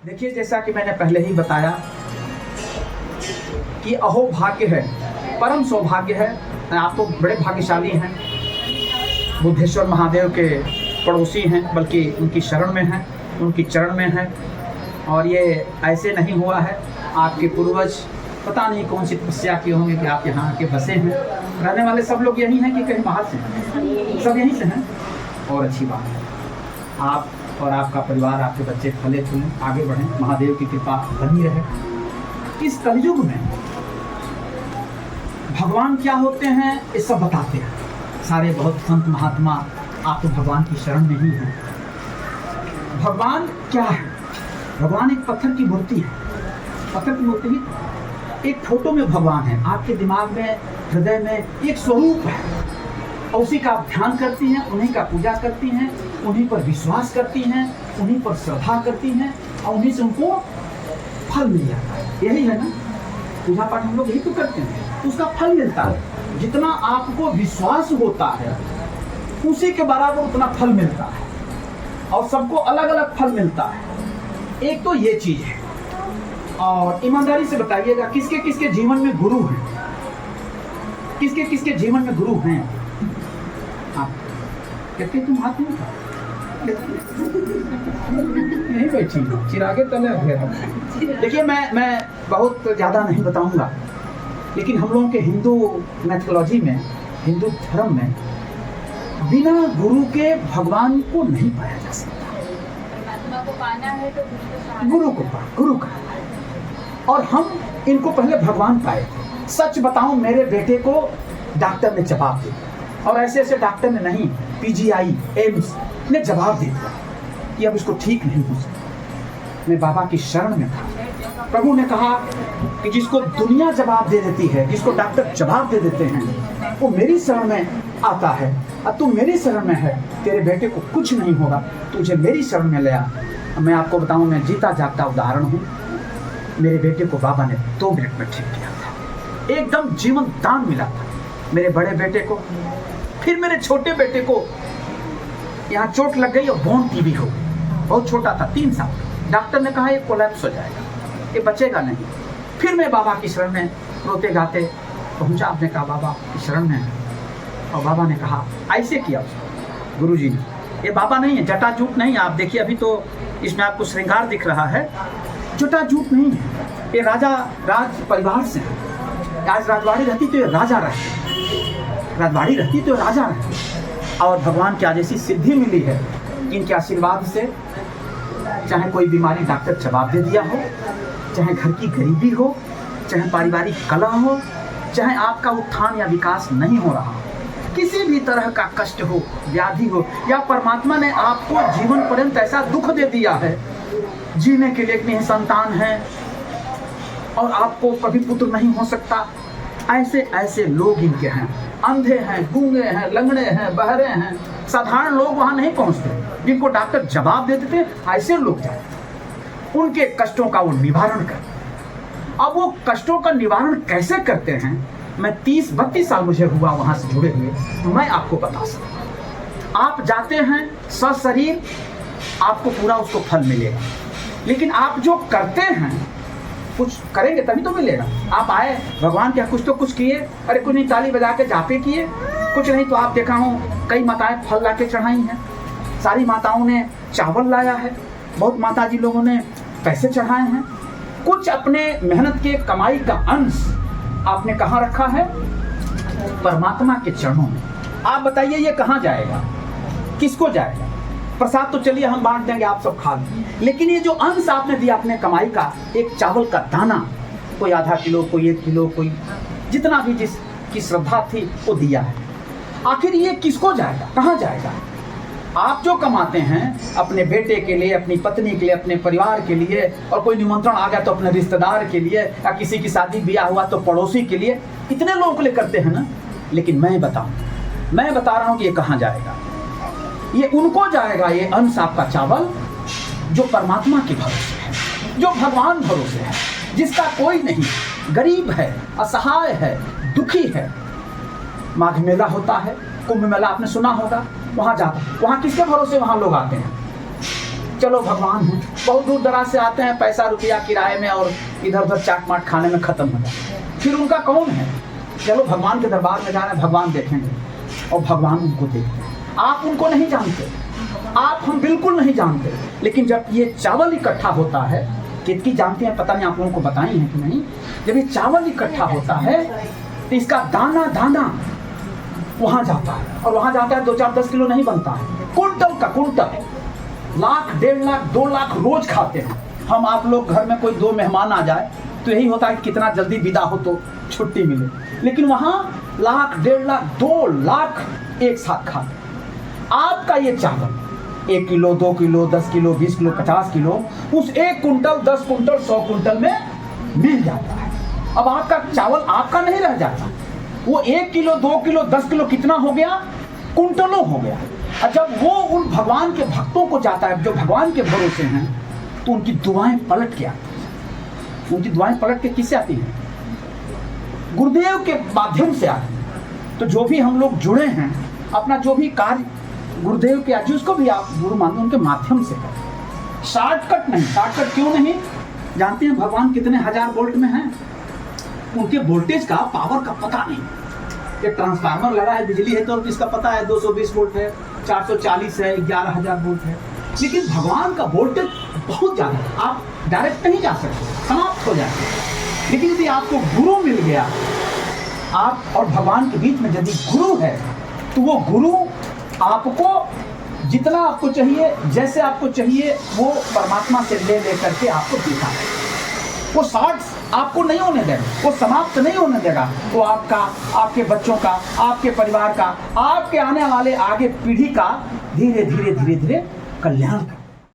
देखिए, जैसा कि मैंने पहले ही बताया कि अहो भाग्य है, परम सौभाग्य है। आप तो बड़े भाग्यशाली हैं, बुद्धेश्वर महादेव के पड़ोसी हैं, बल्कि उनकी शरण में हैं, उनकी चरण में हैं। और ये ऐसे नहीं हुआ है, आपके पूर्वज पता नहीं कौन सी तपस्या किए होंगे कि आप यहाँ आके बसे हैं। रहने वाले सब लोग यही हैं कि कहीं बाहर से हैं, सब यहीं से हैं। और अच्छी बात है, आप और आपका परिवार, आपके बच्चे फले फूलें, आगे बढ़ें, महादेव की कृपा बनी रहे। इस कलयुग में भगवान क्या होते हैं ये सब बताते हैं सारे बहुत संत महात्मा। आप तो भगवान की शरण में ही हैं। भगवान क्या है? भगवान एक पत्थर की मूर्ति है, पत्थर की मूर्ति ही एक फोटो में भगवान है। आपके दिमाग में, हृदय में एक स्वरूप है, और उसी का आप ध्यान करती हैं, उन्हीं का पूजा करती हैं, उन्हीं पर विश्वास करती हैं, उन्हीं पर श्रद्धा करती हैं, और उन्हीं से उनको फल मिल जाता है। यही है ना, पूजा पाठ हम लोग यही तो करते हैं, उसका फल मिलता है। जितना आपको विश्वास होता है उसी के बराबर उतना फल मिलता है, और सबको अलग अलग फल मिलता है। एक तो ये चीज है। और ईमानदारी से बताइएगा, किसके किसके जीवन में गुरु हैं? किसके किसके जीवन में गुरु हैं? आप कहते तुम हाथ नहीं था, नहीं बैठी चिरागे तले। देखिए, मैं बहुत ज़्यादा नहीं बताऊंगा, लेकिन हम लोगों के हिंदू मैथोलॉजी में, हिंदू धर्म में, बिना गुरु के भगवान को नहीं पाया जा सकता। परमात्मा को पाना है तो गुरु का। और हम इनको पहले भगवान पाए थे। सच बताऊं, मेरे बेटे को डॉक्टर ने जवाब दिया, और ऐसे ऐसे डॉक्टर ने नहीं, PGI, एम्स ने जवाब दिया कि अब इसको ठीक नहीं हो सकता। मैं बाबा की शरण में था। प्रभु ने कहा कि जिसको दुनिया जवाब दे देती है, जिसको डॉक्टर जवाब दे देते हैं, वो मेरी शरण में आता है। अब तू मेरी शरण में है, तेरे बेटे को कुछ नहीं होगा, तुझे मेरी शरण में ले आ। मैं आपको बताऊं, मैं जीता जागता उदाहरण हूँ। मेरे बेटे को बाबा ने 2 मिनट में ठीक किया था, एकदम जीवन दान मिला था मेरे बड़े बेटे को। फिर मेरे छोटे बेटे को यहाँ चोट लग गई और बोन टीबी हो गई, बहुत छोटा था, 3 साल। डॉक्टर ने कहा ये कोलैप्स हो जाएगा, ये बचेगा नहीं। फिर मैं बाबा की शरण में रोते गाते पहुंचा। आपने कहा बाबा की शरण में, और बाबा ने कहा ऐसे किया उसको गुरुजी ने। ये बाबा नहीं है, जटा जूट नहीं है। आप देखिए, अभी तो इसमें आपको श्रृंगार दिख रहा है, जटा जूट नहीं है। ये राजा राज परिवार से है। आज राजवाड़ी रहती तो ये राजा रहते, राजवाड़ी रहती तो राजा रहते। और भगवान की आज ऐसी सिद्धि मिली है, इनके आशीर्वाद से, चाहे कोई बीमारी डॉक्टर जवाब दे दिया हो, चाहे घर की गरीबी हो, चाहे पारिवारिक कलह हो, चाहे आपका उत्थान या विकास नहीं हो रहा, किसी भी तरह का कष्ट हो, व्याधि हो, या परमात्मा ने आपको जीवन पर्यंत ऐसा दुख दे दिया है, जीने के लिए इतनी संतान है और आपको कभी पुत्र नहीं हो सकता, ऐसे ऐसे लोग इनके हैं। अंधे हैं, गूंगे हैं, लंगड़े हैं, बहरे हैं, साधारण लोग वहां नहीं पहुंचते, जिनको डॉक्टर जवाब देते थे, ऐसे लोग जाते, उनके कष्टों का वो निवारण करते। अब वो कष्टों का निवारण कैसे करते हैं, मैं 30-32 साल मुझे हुआ वहां से जुड़े हुए, मैं आपको बता सकता। आप जाते हैं सशरीर, आपको पूरा उसको फल मिलेगा। लेकिन आप जो करते हैं, कुछ करेंगे तभी तो मिलेगा। आप आए भगवान क्या कुछ तो कुछ किए, अरे कुछ नहीं, ताली बजा के जापे किए, कुछ नहीं तो आप देखा हूँ कई माताएं फल ला के चढ़ाई हैं, सारी माताओं ने चावल लाया है, बहुत माता जी लोगों ने पैसे चढ़ाए हैं। कुछ अपने मेहनत के कमाई का अंश आपने कहाँ रखा है? परमात्मा के चरणों में। आप बताइए ये कहाँ जाएगा, किसको जाएगा? प्रसाद तो चलिए हम बांट देंगे, आप सब खा लें, लेकिन ये जो अंश आपने दिया अपने कमाई का, एक चावल का दाना, कोई आधा किलो, कोई 1 किलो, कोई जितना भी जिसकी श्रद्धा थी वो दिया है, आखिर ये किसको जाएगा, कहाँ जाएगा? आप जो कमाते हैं अपने बेटे के लिए, अपनी पत्नी के लिए, अपने परिवार के लिए, और कोई निमंत्रण आ गया तो अपने रिश्तेदार के लिए, या किसी की शादी ब्याह हुआ तो पड़ोसी के लिए, इतने लोगों के लिए करते हैं ना। लेकिन मैं बता रहा हूँ कि ये कहाँ जाएगा? ये उनको जाएगा, ये अंश आपका चावल, जो परमात्मा के भरोसे है, जो भगवान भरोसे है, जिसका कोई नहीं, गरीब है, असहाय है, दुखी है। माघ मेला होता है, कुंभ मेला आपने सुना होगा, वहाँ जाता, वहाँ किसके भरोसे वहाँ लोग आते हैं? चलो भगवान हैं, बहुत दूर दराज से आते हैं, पैसा रुपया किराए में और इधर उधर चाट माट खाने में खत्म हो जाता है। फिर उनका कौन है? चलो भगवान के दरबार में जा रहे हैं, भगवान देखेंगे और भगवान उनको देखते हैं। आप उनको नहीं जानते, आप हम बिल्कुल नहीं जानते, लेकिन जब ये चावल इकट्ठा होता है, कितकी जानते हैं पता नहीं, आप लोगों को बताई है कि नहीं, जब ये चावल इकट्ठा होता है तो इसका दाना दाना वहां जाता है, और वहां जाता है 2-4-10 किलो नहीं बनता है, कुंटल का कुंटल, लाख 1.5 लाख 2 लाख रोज खाते हैं हम। आप लोग घर में कोई 2 मेहमान आ जाए तो यही होता है कि कितना जल्दी विदा हो तो छुट्टी मिले, लेकिन वहां लाख 1.5 लाख 2 लाख एक साथ खाते। आपका ये चावल 1 kilo 2 kilo 10 kilo 20 kilo 50 kilo उस 1 कुंटल 10 कुंटल 100 कुंटल में मिल जाता है। अब आपका चावल आपका नहीं रह जाता, वो 1 किलो 2 किलो 10 किलो कितना हो गया? कुंटलों हो गया। और जब वो उन भगवान के भक्तों को जाता है जो भगवान के भरोसे हैं, तो उनकी दुआएं पलट के आती हैं। उनकी दुआएं पलट के किससे आती हैं? गुरुदेव के माध्यम से आती हैं। तो जो भी हम लोग जुड़े हैं, अपना जो भी कार्य गुरुदेव के आज उसको भी आप गुरु मानो, उनके माध्यम से करें। शॉर्टकट नहीं। शॉर्टकट क्यों नहीं? जानते हैं भगवान कितने हजार वोल्ट में हैं? उनके वोल्टेज का, पावर का पता नहीं। एक ट्रांसफार्मर लगा है, बिजली है, तो इसका पता है 220 वोल्ट है, 440 है, 11,000 वोल्ट है, लेकिन भगवान का वोल्टेज बहुत ज़्यादा है। आप डायरेक्ट नहीं जा सकते, समाप्त हो जाते। लेकिन यदि आपको गुरु मिल गया, आप और भगवान के बीच में यदि गुरु है, तो वो गुरु आपको जितना आपको चाहिए, जैसे आपको चाहिए, वो परमात्मा से ले करके आपको दिखा। वो शॉर्ट्स आपको नहीं होने देगा, वो समाप्त नहीं होने देगा। वो आपका, आपके बच्चों का, आपके परिवार का, आपके आने वाले आगे पीढ़ी का धीरे धीरे धीरे धीरे कल्याण